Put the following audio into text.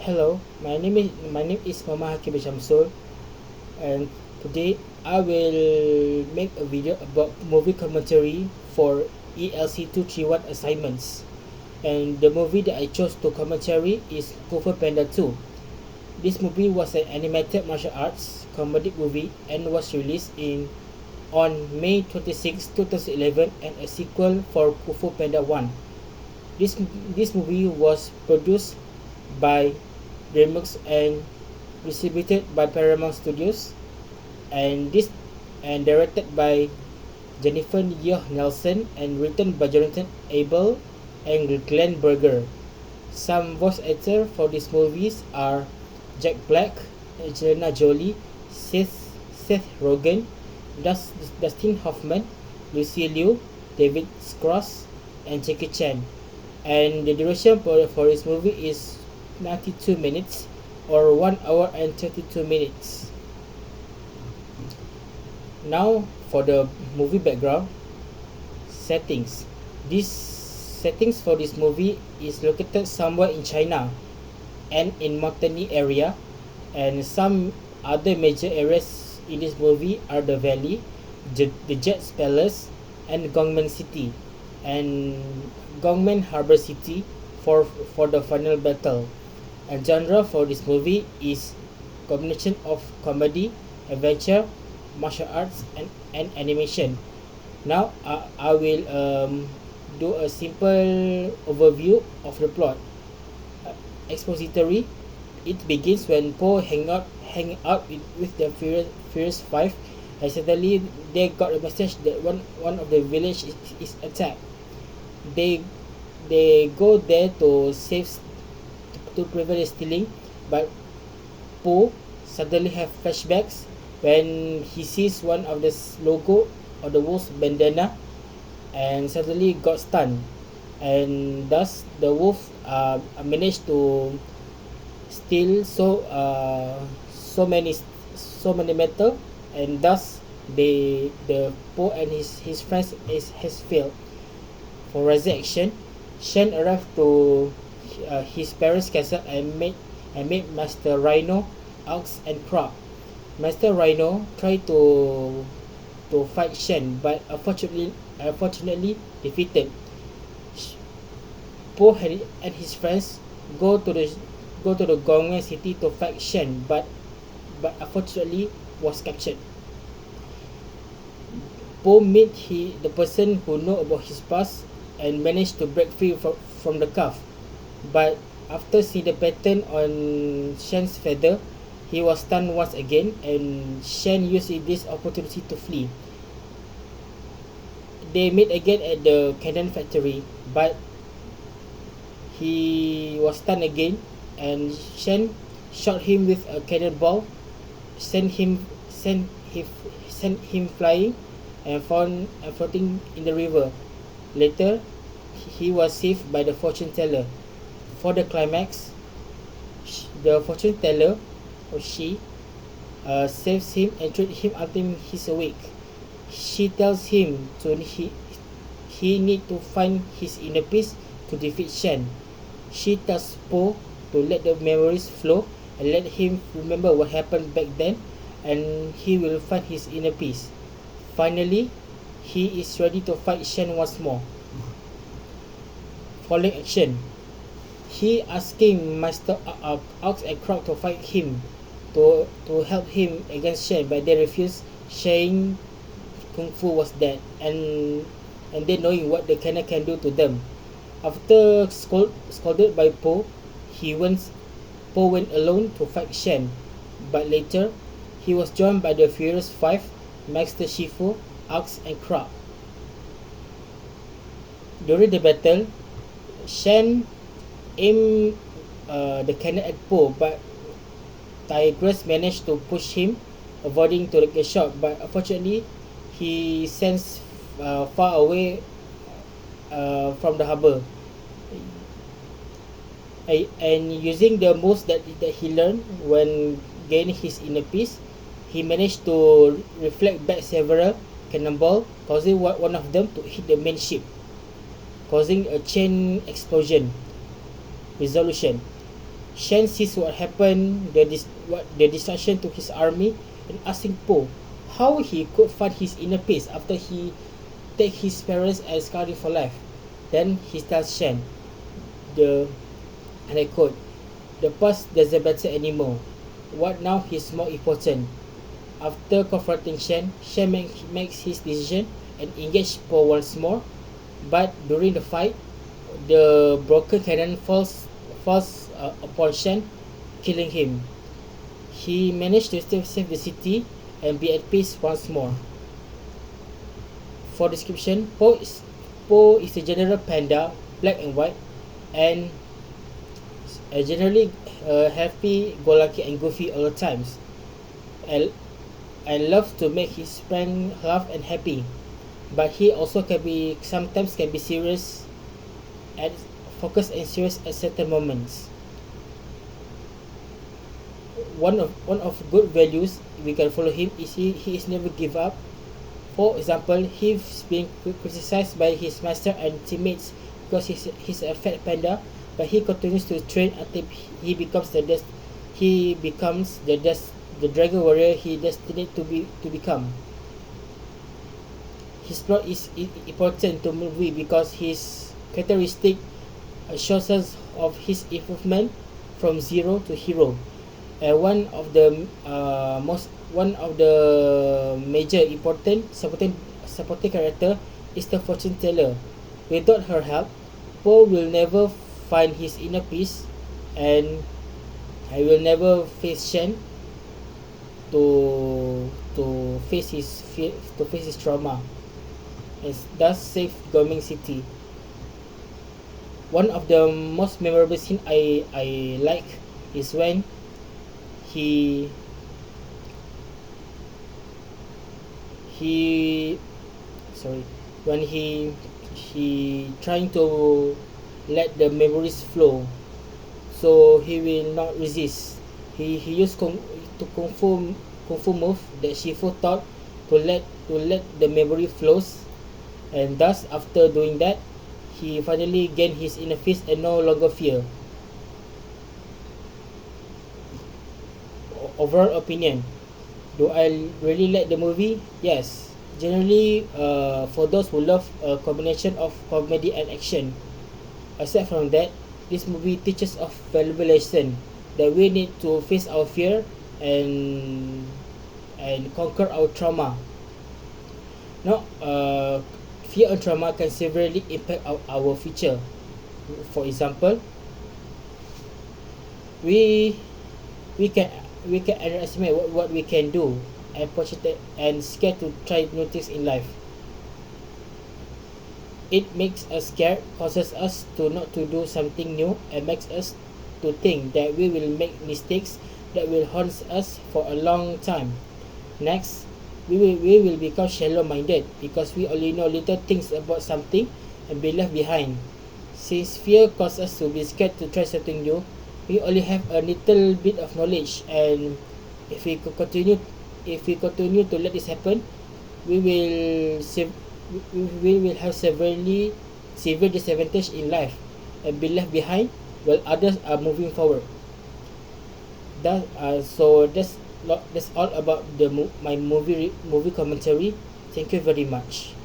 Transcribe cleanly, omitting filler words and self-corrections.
Hello, my name is Mama Hakim Shamsul, and today I will make a video about movie commentary for ELC 231 assignments. And the movie that I chose to commentary is Kung Fu Panda 2. This movie was an animated martial arts comedic movie and was released on May 26, 2011, and a sequel for Kung Fu Panda 1. This movie was produced by DreamWorks and distributed by Paramount Studios, and directed by Jennifer Yeoh Nelson, and written by Jonathan Abel and Glenn Berger. Some voice actors for these movies are Jack Black, Angelina Jolie, Seth Rogen, Dustin Hoffman, Lucy Liu, David Cross, and Jackie Chan. And the duration for this movie is 92 minutes or 1 hour and 32 minutes. Now for the movie background settings. These settings for this movie is located somewhere in China and in mountainy area, and some other major areas in this movie are the valley, the Jet's Palace, and Gongmen City, and Gongmen Harbor City for the final battle. And genre for this movie is combination of comedy, adventure, martial arts, and animation. Now I will do a simple overview of the plot. Expository. It begins when Po hang out with the Furious Five, and suddenly they got a message that one of the village is attacked. They go there to prevent the stealing, but Po suddenly have flashbacks when he sees one of the logo of the wolf's bandana, and suddenly got stunned, and thus the wolf managed to steal so many metal, and thus the Po and his friends has failed. For resurrection, Shen arrived to his parents' castle and made Master Rhino, Ox, and Crab. Master Rhino tried to fight Shen, but unfortunately defeated. Po and his friends go to the Gongwen city to fight Shen, but unfortunately was captured. Po meet the person who know about his past and managed to break free from the cuff. But after seeing the pattern on Shen's feather, he was stunned once again, and Shen used this opportunity to flee. They meet again at the cannon factory, but he was stunned again, and Shen shot him with a cannonball, sent him flying and floating in the river. Later, he was saved by the fortune teller. For the climax, the fortune teller, or she, saves him and treats him until he's awake. She tells him he need to find his inner peace to defeat Shen. She tells Po to let the memories flow and let him remember what happened back then, and he will find his inner peace. Finally, he is ready to fight Shen once more. Following action, he asking Master Ox and Crowd to fight him, to help him against Shen, but they refused, saying Kung Fu was dead, and they knowing what the cannon can do to them. After scolded by Po went alone to fight Shen, but later he was joined by the Furious Five, Master Shifu, Ox, and Crab. During the battle, Shen aimed the cannon at Po, but Tigress managed to push him, avoiding to get shot. But unfortunately, he sends far away from the harbor. And using the moves that he learned when gaining his inner peace, he managed to reflect back several cannonballs, causing one of them to hit the main ship, causing a chain explosion. Resolution. Shen sees what happened, the destruction to his army, and asking Po how he could find his inner peace after he take his parents as scarring for life. Then he tells Shen, the and I quote, "The past doesn't matter anymore. What now is more important." After confronting Shen, makes his decision and engage Po once more. But during the fight, the broken cannon falls upon Shen, killing him. He managed to still save the city and be at peace once more. For description, Po is a general panda, black and white, and generally happy, go lucky, and goofy all the times. I love to make his friend laugh and happy, but he also sometimes can be serious and focused and serious at certain moments. One of good values we can follow him is he is never give up. For example, he's being criticized by his master and teammates because he's a fat panda, but he continues to train until he becomes the dragon warrior he destined to become. His plot is important to movie because his characteristic shows us of his improvement from zero to hero. And one of the major important supporting character is the fortune teller. Without her help, Poe will never find his inner peace, and I will never face Shen to face his trauma, and thus save Goming City. One of the most memorable scene I like is when he sorry when he trying to let the memories flow, so he will not resist. He used kung fu move that Shifu taught to let the memory flows, and thus after doing that, he finally gained his inner peace and no longer fear. Overall opinion, do I really like the movie? Yes. Generally, for those who love a combination of comedy and action. Aside from that, this movie teaches us valuable lesson that we need to face our fear and conquer our trauma. Now, fear and trauma can severely impact our future. For example, we can underestimate what we can do and scared to try new things in life. It makes us scared, causes us to not to do something new, and makes us to think that we will make mistakes that will haunt us for a long time. Next, we will become shallow-minded because we only know little things about something and be left behind. Since fear causes us to be scared to try something new, we only have a little bit of knowledge, and if we continue to let this happen, we will have severe disadvantage in life and be left behind while others are moving forward. That's all about my movie commentary. Thank you very much.